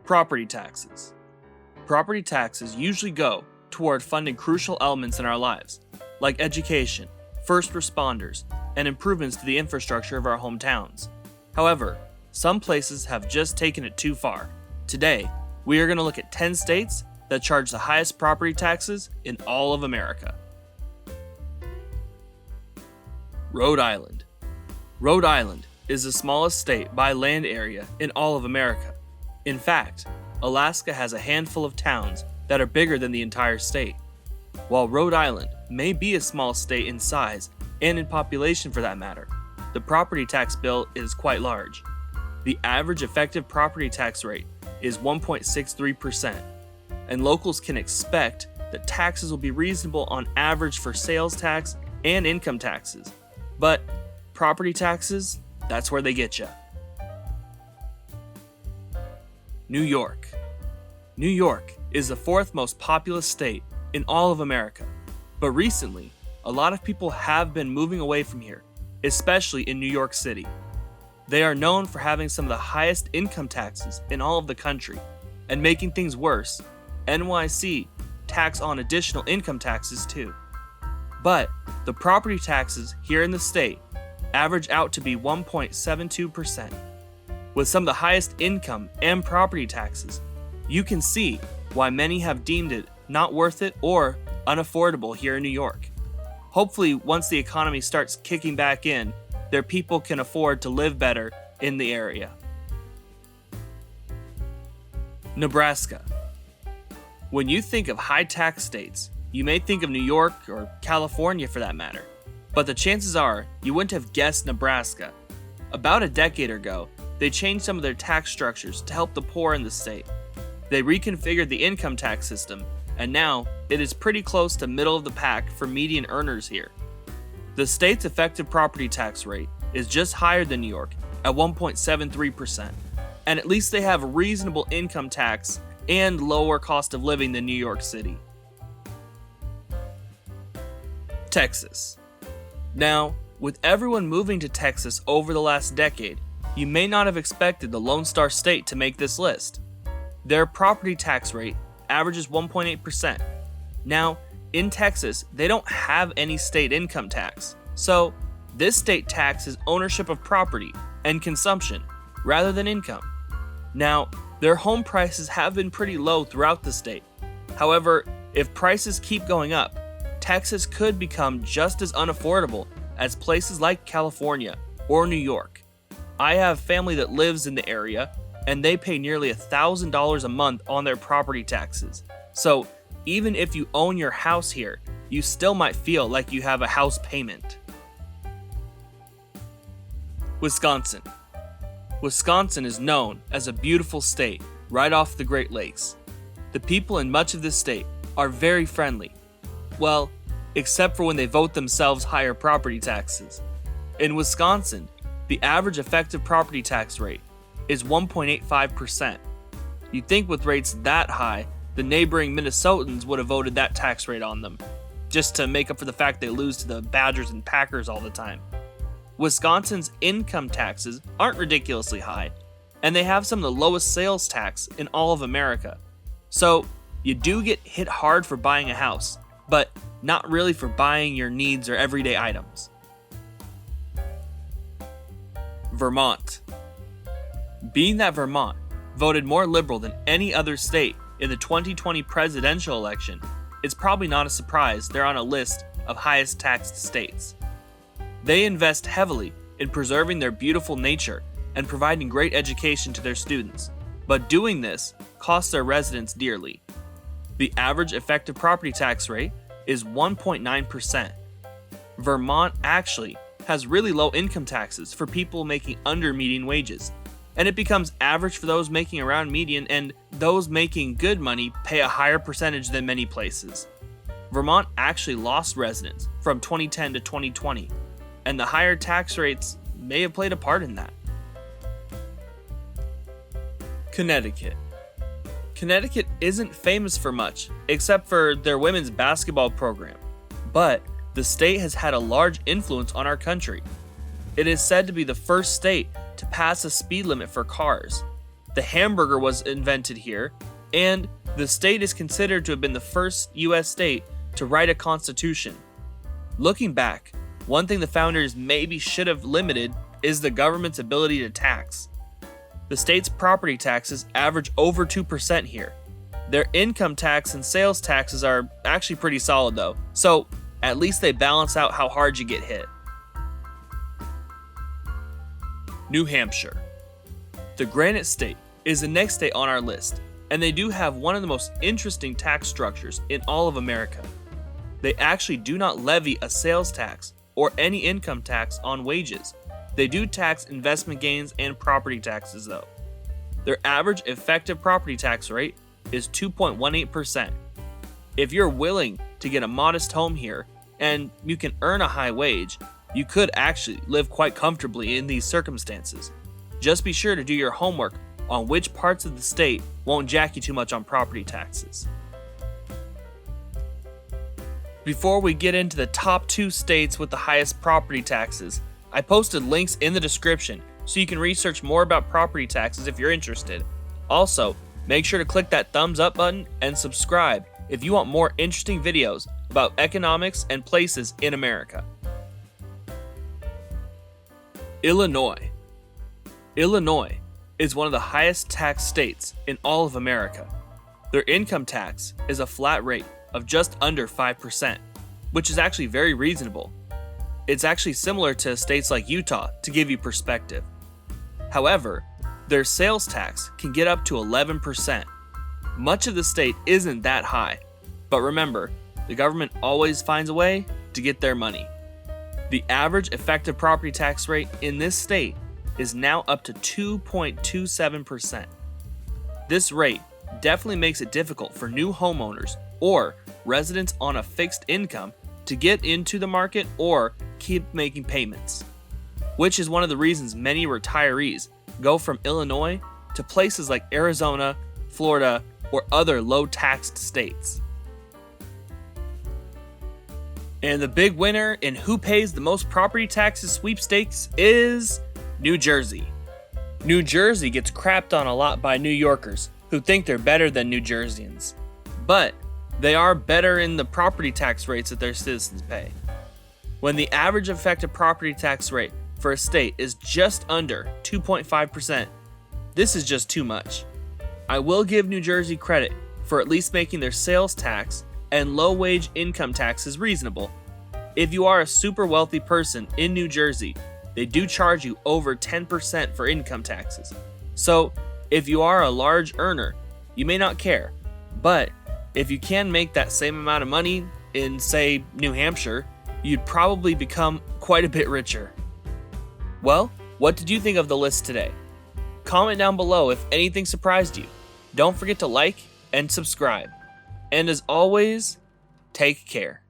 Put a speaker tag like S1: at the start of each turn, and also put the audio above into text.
S1: Property taxes. Property taxes usually go toward funding crucial elements in our lives, like education, first responders, and improvements to the infrastructure of our hometowns. However, some places have just taken it too far. Today, we are going to look at 10 states that charge the highest property taxes in all of America. Rhode Island. Rhode Island is the smallest state by land area in all of America. In fact, Alaska has a handful of towns that are bigger than the entire state. While Rhode Island may be a small state in size and in population for that matter, the property tax bill is quite large. The average effective property tax rate is 1.63%, and locals can expect that taxes will be reasonable on average for sales tax and income taxes. But property taxes, that's where they get you. New York. New York is the fourth most populous state in all of America, but recently, a lot of people have been moving away from here, especially in New York City. They are known for having some of the highest income taxes in all of the country, and making things worse, NYC tax on additional income taxes too. But the property taxes here in the state average out to be 1.72%. With some of the highest income and property taxes, you can see why many have deemed it not worth it or unaffordable here in New York. Hopefully, once the economy starts kicking back in, their people can afford to live better in the area. Nebraska. When you think of high tax states, you may think of New York or California for that matter, but the chances are you wouldn't have guessed Nebraska. About a decade ago, they changed some of their tax structures to help the poor in the state. They reconfigured the income tax system, and now it is pretty close to middle of the pack for median earners here. The state's effective property tax rate is just higher than New York at 1.73%, and at least they have reasonable income tax and lower cost of living than New York City. Texas. Now, with everyone moving to Texas over the last decade, you may not have expected the Lone Star State to make this list. Their property tax rate averages 1.8%. Now, in Texas, they don't have any state income tax, so this state taxes ownership of property and consumption rather than income. Now, their home prices have been pretty low throughout the state. However, if prices keep going up, Texas could become just as unaffordable as places like California or New York. I have family that lives in the area, and they pay nearly $1,000 a month on their property taxes. So even if you own your house here, you still might feel like you have a house payment. Wisconsin. Wisconsin is known as a beautiful state right off the Great Lakes. The people in much of this state are very friendly. Well, except for when they vote themselves higher property taxes. In Wisconsin, the average effective property tax rate is 1.85%. You'd think with rates that high, the neighboring Minnesotans would have voted that tax rate on them, just to make up for the fact they lose to the Badgers and Packers all the time. Wisconsin's income taxes aren't ridiculously high, and they have some of the lowest sales tax in all of America. So you do get hit hard for buying a house, but not really for buying your needs or everyday items. Vermont. Being that Vermont voted more liberal than any other state in the 2020 presidential election, it's probably not a surprise they're on a list of highest taxed states. They invest heavily in preserving their beautiful nature and providing great education to their students, but doing this costs their residents dearly. The average effective property tax rate is 1.9%. Vermont actually has really low income taxes for people making under median wages, and it becomes average for those making around median, and those making good money pay a higher percentage than many places. Vermont actually lost residents from 2010 to 2020, and the higher tax rates may have played a part in that. Connecticut. Connecticut isn't famous for much, except for their women's basketball program, but the state has had a large influence on our country. It is said to be the first state to pass a speed limit for cars. the hamburger was invented here, and the state is considered to have been the first U.S. state to write a constitution. Looking back, one thing the founders maybe should have limited is the government's ability to tax. The state's property taxes average over 2% here. Their income tax and sales taxes are actually pretty solid though, so at least they balance out how hard you get hit. New Hampshire. The Granite State is the next state on our list, and they do have one of the most interesting tax structures in all of America. They actually do not levy a sales tax or any income tax on wages. They do tax investment gains and property taxes though. Their average effective property tax rate is 2.18%. If you're willing to get a modest home here and you can earn a high wage, you could actually live quite comfortably in these circumstances. Just be sure to do your homework on which parts of the state won't jack you too much on property taxes. Before we get into the top 2 states with the highest property taxes, I posted links in the description so you can research more about property taxes if you're interested. Also, make sure to click that thumbs up button and subscribe if you want more interesting videos about economics and places in America. Illinois. Illinois is one of the highest tax states in all of America. Their income tax is a flat rate of just under 5%, which is actually very reasonable. It's actually similar to states like Utah to give you perspective. However, their sales tax can get up to 11%. Much of the state isn't that high, but remember, the government always finds a way to get their money. The average effective property tax rate in this state is now up to 2.27%. This rate definitely makes it difficult for new homeowners or residents on a fixed income to get into the market or keep making payments, which is one of the reasons many retirees go from Illinois to places like Arizona, Florida, or other low-taxed states. And the big winner in who pays the most property taxes sweepstakes is New Jersey. New Jersey gets crapped on a lot by New Yorkers who think they're better than New Jerseyans, but they are better in the property tax rates that their citizens pay. When the average effective property tax rate for a state is just under 2.5%, this is just too much. I will give New Jersey credit for at least making their sales tax and low-wage income taxes reasonable. If you are a super wealthy person in New Jersey, they do charge you over 10% for income taxes. So, if you are a large earner, you may not care, but if you can make that same amount of money in, say, New Hampshire, you'd probably become quite a bit richer. Well, what did you think of the list today? Comment down below if anything surprised you. Don't forget to like and subscribe. And as always, take care.